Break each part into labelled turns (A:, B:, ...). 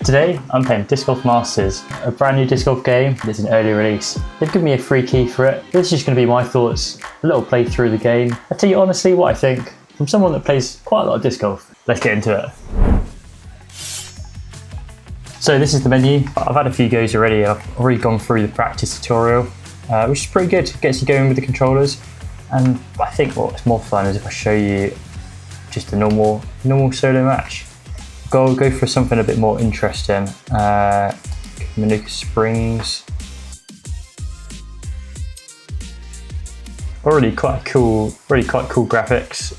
A: Today I'm playing Disc Golf Masters, a brand new disc golf game. It's an early release. They've given me a free key for it. This is just going to be my thoughts, a little playthrough of the game. I'll tell you honestly what I think from someone that plays quite a lot of disc golf. Let's get into it. So this is the menu. I've had a few goes already. I've already gone through the practice tutorial, which is pretty good. Gets you going with the controllers. And I think what's more fun is if I show you just a normal solo match. Go for something a bit more interesting. Manuka Springs. Already quite cool graphics.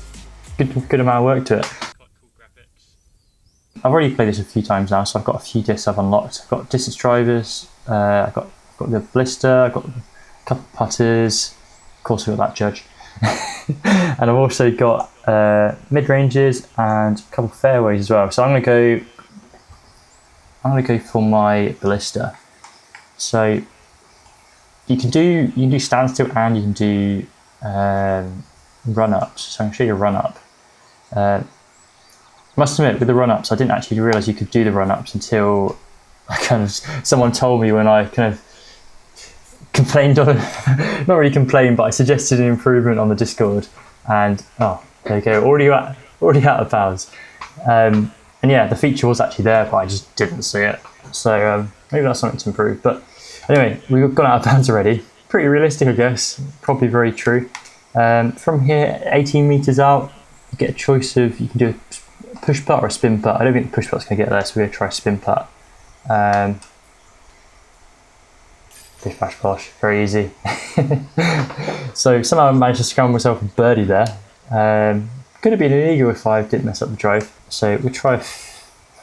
A: Good amount of work to it. I've already played this a few times now, so I've got a few discs I've unlocked. I've got distance drivers, I've got the blister, I've got a couple of putters, of course I've got that judge. And I've also got mid-ranges and a couple of fairways as well. So I'm gonna go for my ballista. So you can do standstill and you can do run-ups. So I'm gonna show you a run-up. Must admit, with the run-ups, I didn't actually realise you could do the run-ups until someone told me when I kind of complained on it. Not really complained, but I suggested an improvement on the Discord, and oh, there you go, already out of bounds. And yeah, the feature was actually there, but I just didn't see it. So maybe that's something to improve. But anyway, we've gone out of bounds already. Pretty realistic, I guess. Probably very true. From here, 18 meters out, you get a choice of, you can do a push putt or a spin putt. I don't think the push putt's going to get there, so we're going to try a spin putt. Bish bash bosh, very easy. So somehow I managed to scramble myself a birdie there. Could have been an eagle if I didn't mess up the drive. So we'll try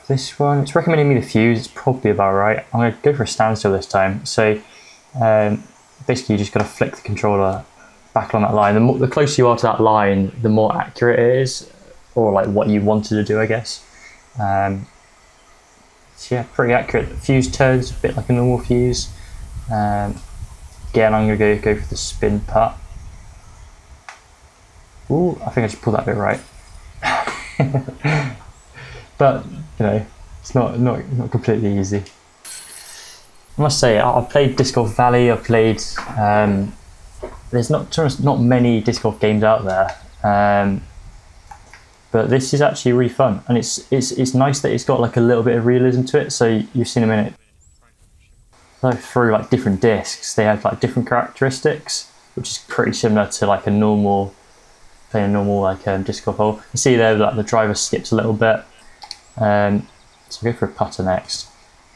A: this one. It's recommending me the fuse. It's probably about right. I'm going to go for a standstill this time. So basically you just got to flick the controller back on that line. The closer you are to that line, the more accurate it is, or like what you wanted to do, I guess. So yeah, pretty accurate. The fuse turns a bit like a normal fuse. Again, I'm going to go for the spin putt. Ooh, I think I just pulled that bit right. But, you know, it's not completely easy. I must say, I've played Disc Golf Valley, I've played, there's not many disc golf games out there, but this is actually really fun, and it's nice that it's got like a little bit of realism to it. So you've seen a minute. Through like different discs, they have like different characteristics, which is pretty similar to like playing a normal like disc golf hole. You see there that the driver skips a little bit. So we'll go for a putter next.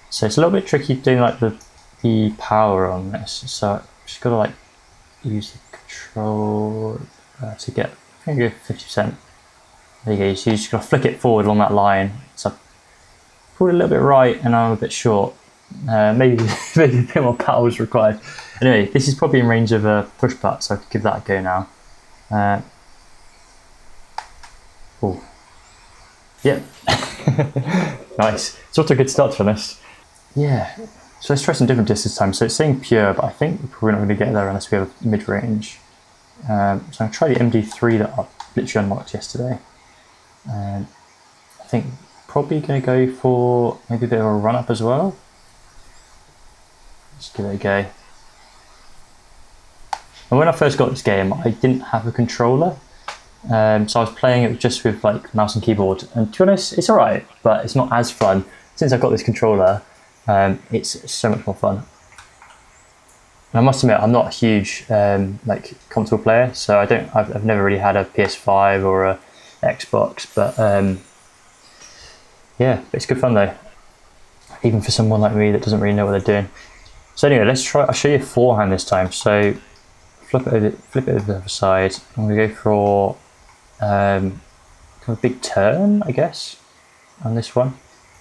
A: So it's a little bit tricky doing like the power on this. So just gotta like use the control to get, I'm gonna go 50%. There you go. So you just gotta flick it forward along that line. So I pulled it a little bit right, and I'm a bit short. Maybe a bit more power was required. Anyway, this is probably in range of a push putt, so I could give that a go now. Oh, yep. Nice. It's also a good start, to be honest. Yeah. So let's try some different discs this time. So it's saying pure, but I think we're probably not going to get there unless we have a mid-range. So I'm going to try the MD3 that I literally unlocked yesterday. I think probably going to go for maybe a bit of a run-up as well. Just give it a go. And when I first got this game, I didn't have a controller, so I was playing it just with like mouse and keyboard. And to be honest, it's alright, but it's not as fun. Since I've got this controller, it's so much more fun. And I must admit, I'm not a huge like console player, so I've never really had a PS5 or a Xbox, but yeah, it's good fun though. Even for someone like me that doesn't really know what they're doing. So anyway, let's try. I'll show you a forehand this time. So flip it over the other side. I'm going to go for kind of a big turn, I guess, on this one.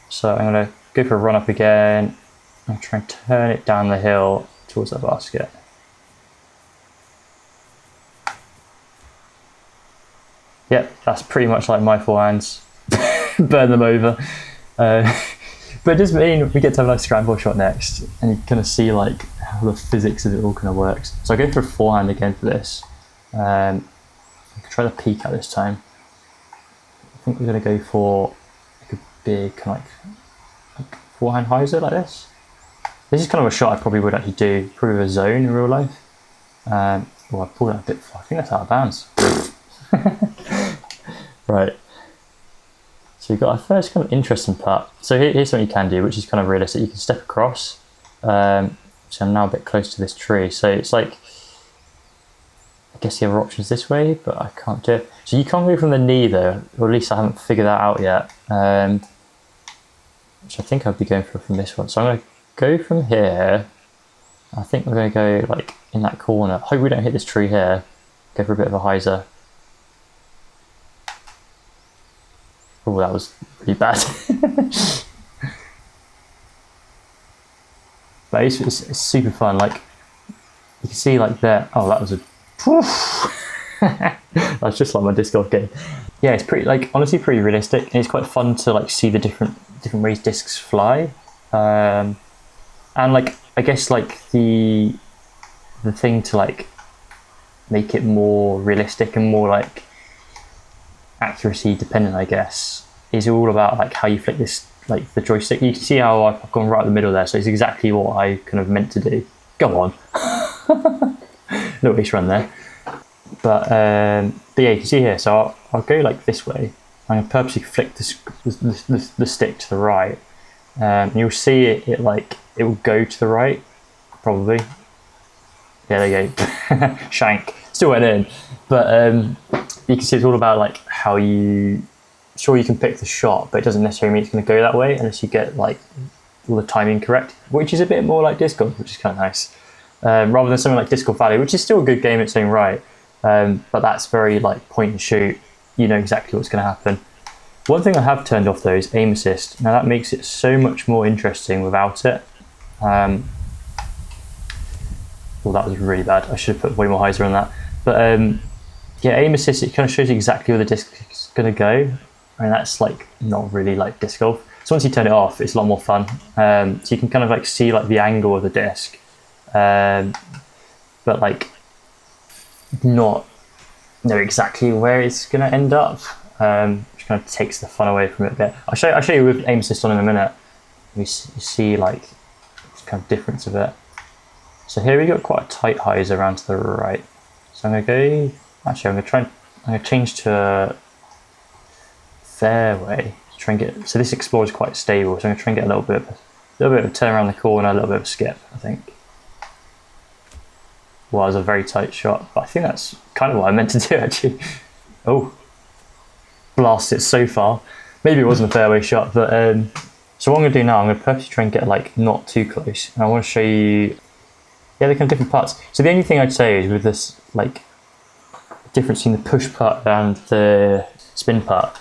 A: So I'm going to go for a run up again. I'm going to try and turn it down the hill towards that basket. Yep, that's pretty much like my forehands. Burn them over. But it does mean we get to have a nice scramble shot next, and you kind of see like how the physics of it all kind of works. So I go for a forehand again for this. I can try the peak out this time. I think we're going to go for like a big kind of like forehand hyzer like this. This is kind of a shot I probably would actually do, probably with a zone in real life. I pulled that a bit far. I think that's out of bounds. Right. So we've got our first kind of interesting putt. So here's something you can do, which is kind of realistic. You can step across. So I'm now a bit close to this tree. So it's like, I guess the other option is this way, but I can't do it. So you can't go from the knee though, or at least I haven't figured that out yet. Which I think I'd be going for from this one. So I'm going to go from here. I think we're going to go like in that corner. Hope we don't hit this tree here. Go for a bit of a hyzer. Oh, that was really bad. But it's super fun. Like you can see like there. Oh, that was a. That's just like my disc golf game. Yeah, it's pretty, like, honestly pretty realistic, and it's quite fun to like see the different ways discs fly. And like I guess like the thing to like make it more realistic and more like accuracy dependent, I guess, is all about like how you flick this, like the joystick. You can see how I've gone right in the middle there, so it's exactly what I kind of meant to do. Go on. No race run there. But yeah, you can see here, so I'll go like this way. I'm going to purposely flick the stick to the right. And you'll see it like, it will go to the right, probably. Yeah, there you go. Shank. Still went in. But you can see it's all about like how you, sure you can pick the shot, but it doesn't necessarily mean it's going to go that way unless you get like all the timing correct, which is a bit more like disc golf, which is kind of nice. Rather than something like Disc Golf Valley, which is still a good game in its own right. But that's very like point and shoot. You know exactly what's going to happen. One thing I have turned off though is aim assist. Now that makes it so much more interesting without it. Well, that was really bad. I should have put way more hyzer on that. But yeah, aim assist, it kind of shows you exactly where the disc is going to go. I mean, that's like not really like disc golf. So once you turn it off, it's a lot more fun. So you can kind of like see like the angle of the disc, but like not know exactly where it's going to end up, which kind of takes the fun away from it a bit. I'll show you with aim assist on in a minute. You see like this kind of difference of it. So here we got quite a tight hyzer around to the right. So I'm going to go, actually I'm going to change to fairway to try and get, so this Explorer is quite stable, so I'm going to try and get a little bit of a turn around the corner, a little bit of a skip, I think. Well, it was a very tight shot, but I think that's kind of what I meant to do actually. Oh, blast it so far. Maybe it wasn't a fairway shot, but so what I'm going to do now, I'm going to purposely try and get like not too close, and I want to show you, yeah, they're kind of different putts. So the only thing I'd say is with this like difference between the push putt and the spin putt.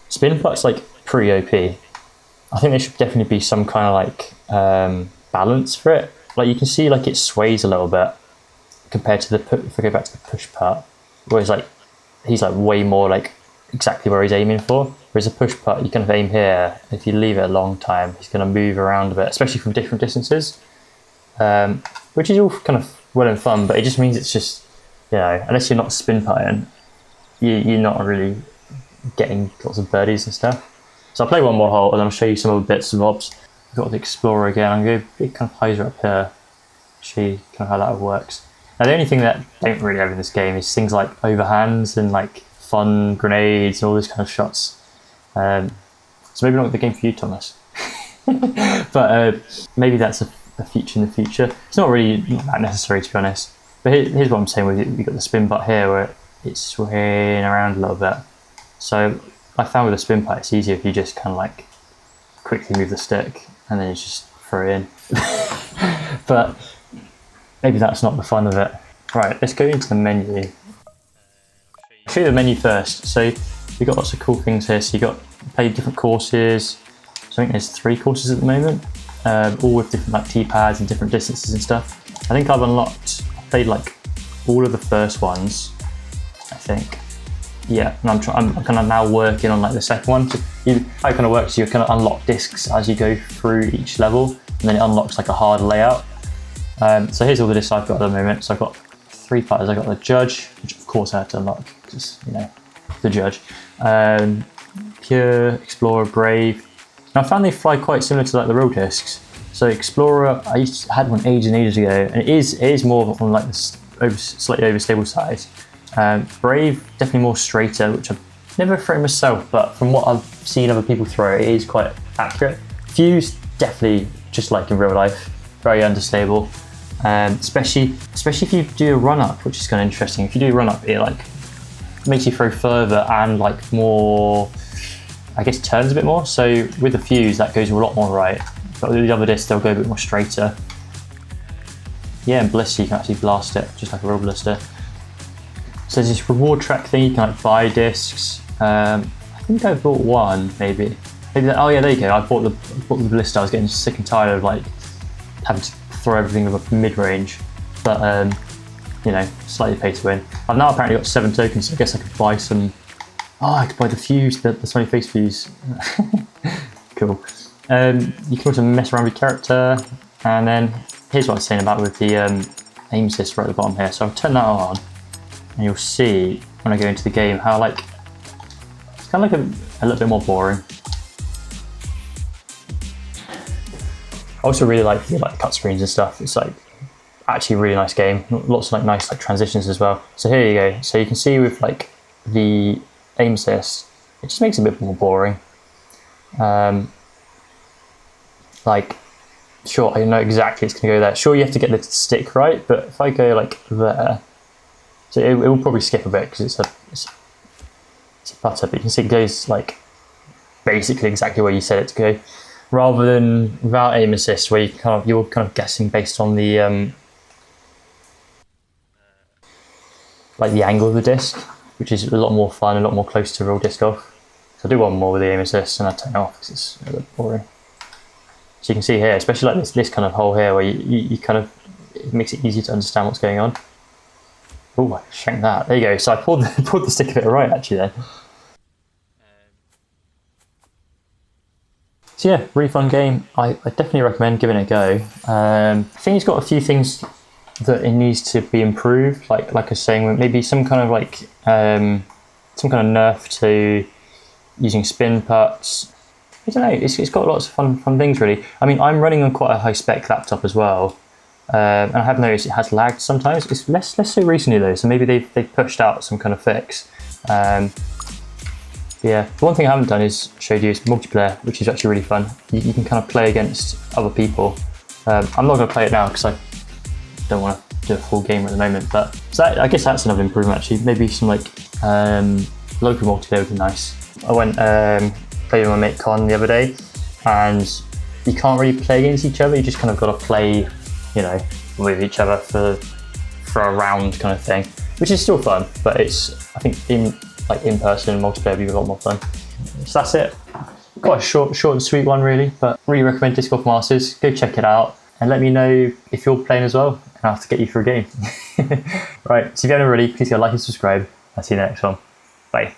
A: Spin putt's like pretty OP. I think there should definitely be some kind of like balance for it. Like you can see like it sways a little bit compared to the, if I go back to the push putt, whereas like he's like way more like exactly where he's aiming for. Whereas a push putt, you kind of aim here. If you leave it a long time, he's going to move around a bit, especially from different distances, which is all kind of well and fun. But it just means it's just, you know, unless you're not spin putting, you're not really getting lots of birdies and stuff. So I'll play one more hole and then I'll show you some other bits and bobs. I've got the Explorer again. I'm going to big kind of hyzer up here, show you kind of how that works. Now the only thing that I don't really have in this game is things like overhands and like fun grenades and all these kind of shots. So maybe not the game for you, Thomas. But maybe that's a feature in the future. It's not really that necessary, to be honest. But here's what I'm saying with it. We've got the spin putt here where it's swaying around a little bit. So I found with a spin putt, it's easier if you just kind of like quickly move the stick and then you just throw it in. But maybe that's not the fun of it. Right, let's go into the menu. I'll show you the menu first. So you've got lots of cool things here. So you've got play different courses. So I think there's 3 courses at the moment, all with different like tee pads and different distances and stuff. I think I've played like all of the first ones, I think. Yeah, and I'm kind of now working on like the second one. So how it kind of works is you kind of unlock discs as you go through each level, and then it unlocks like a hard layout. So here's all the discs I've got at the moment. So I've got 3 putters. I've got the Judge, which of course I had to unlock because, you know, the Judge. Pure, Explorer, Brave. And I found they fly quite similar to like the real discs. So Explorer, had one ages and ages ago, and it is more on like the slightly overstable side. Brave, definitely more straighter, which I've never thrown myself, but from what I've seen other people throw, it is quite accurate. Fuse, definitely just like in real life, very understable. Especially if you do a run up, which is kind of interesting. If you do a run up, it like makes you throw further and like more, I guess, turns a bit more. So with the Fuse, that goes a lot more right. But with the other discs, they'll go a bit more straighter. Yeah, and Blister, you can actually blast it just like a real Blister. So there's this reward track thing, you can like buy discs. I think I bought one, maybe. Oh yeah, there you go. I bought the Blister. I was getting sick and tired of like having to throw everything with a mid-range, but you know, slightly pay to win. I've now apparently got 7 tokens, so I guess I could buy some. Oh, I could buy the Fuse, the smiley face Fuse. Cool. You can also mess around with your character, and then here's what I was saying about with the aim assist right at the bottom here. So I'll turn that on, and you'll see when I go into the game how like it's kind of like a little bit more boring. I also really like the cut screens and stuff. It's like actually a really nice game. Lots of like nice like transitions as well. So here you go. So you can see with like the aim assist, it just makes it a bit more boring. Like, sure, I know exactly it's gonna go there. Sure, you have to get the stick right, but if I go like there, so it will probably skip a bit because it's a putter, but you can see it goes like basically exactly where you said it to go, rather than without aim assist where you're kind of guessing based on the like the angle of the disc, which is a lot more fun, a lot more close to real disc golf. So I do one more with the aim assist and I turn it off because it's a bit boring. So you can see here, especially like this kind of hole here where you kind of, it makes it easy to understand what's going on. Oh, I shanked that. There you go. So I pulled the stick a bit right actually then. So yeah, really fun game. I definitely recommend giving it a go. I think it's got a few things that it needs to be improved. Like I was saying, maybe some kind of like some kind of nerf to using spin putts. I don't know. It's got lots of fun things really. I mean, I'm running on quite a high spec laptop as well, and I have noticed it has lagged sometimes. It's less so recently though. So maybe they've pushed out some kind of fix. Yeah, the one thing I haven't done is showed you is multiplayer, which is actually really fun. You can kind of play against other people. I'm not going to play it now because I don't want to do a full game at the moment, but so I guess that's another improvement actually. Maybe some like local multiplayer would be nice. I went played with my mate Con the other day, and you can't really play against each other. You just kind of got to play, you know, with each other for a round kind of thing, which is still fun. But it's, I think in person multiplayer would be a lot more fun. So that's it. Quite a short and sweet one really, but really recommend Disc Golf Masters. Go check it out and let me know if you're playing as well, and I'll have to get you through a game. Right, so if you haven't already, please go like and subscribe. I'll see you in the next one. Bye.